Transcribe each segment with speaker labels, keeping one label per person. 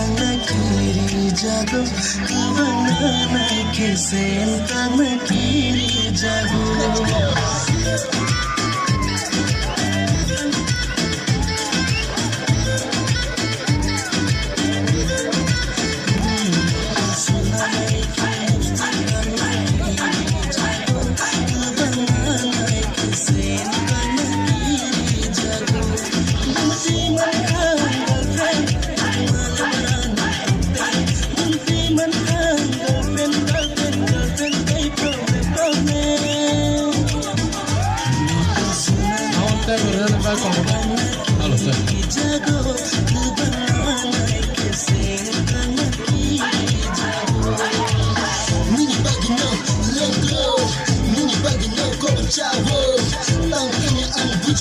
Speaker 1: kana kiri jago Kavana kisen kana kiri jago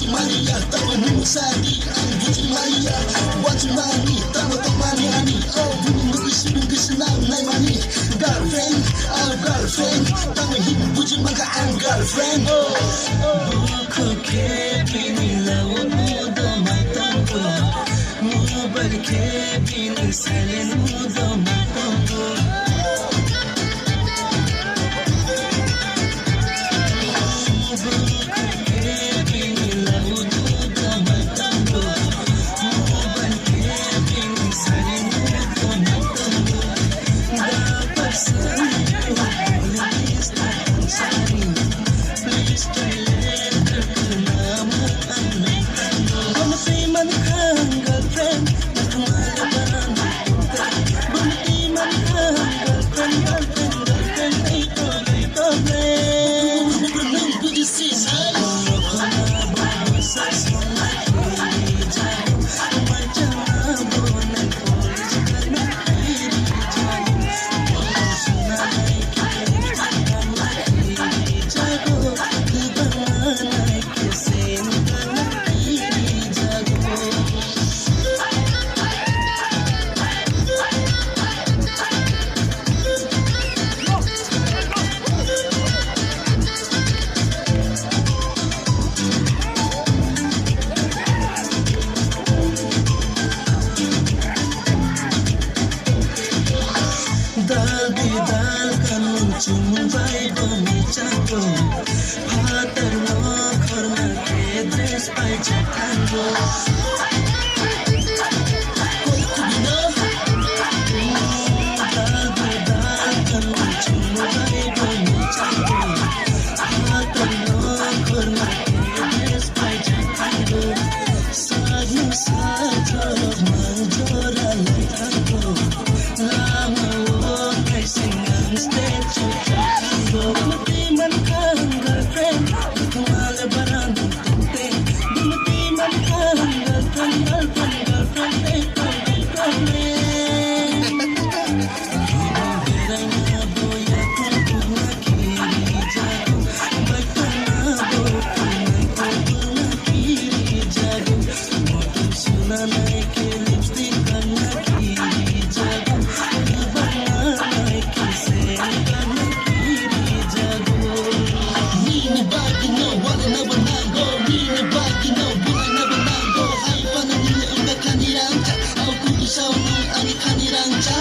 Speaker 1: Maria, tama nung sadi ang Gucci Maria. Watch money, tama to money ani. Oh, gusto na nay money. Girlfriend, our girlfriend. Tama him Gucci maka ang girlfriend. Buko ke pinila udo matampo. Mubal ke pinisalen udo matampo. Chumbai bomi chapo, hatar lo khorna ke dress pai chatango. Chumbai bomi chapo, hatar lo khorna ke dress pai chatango. Sadu sadu manjora latango, lama wo kaisi stay. Bumati man kang girlfriend, kumal baran tunte. Bumati man kang girlfriend, ay problem. Hirang na boy ako kung nakiri jago, basta na boy kung nakiri jago. Motor suna na ke lipstick ang nakiri jago, ibang na kisen ka kanirang cha,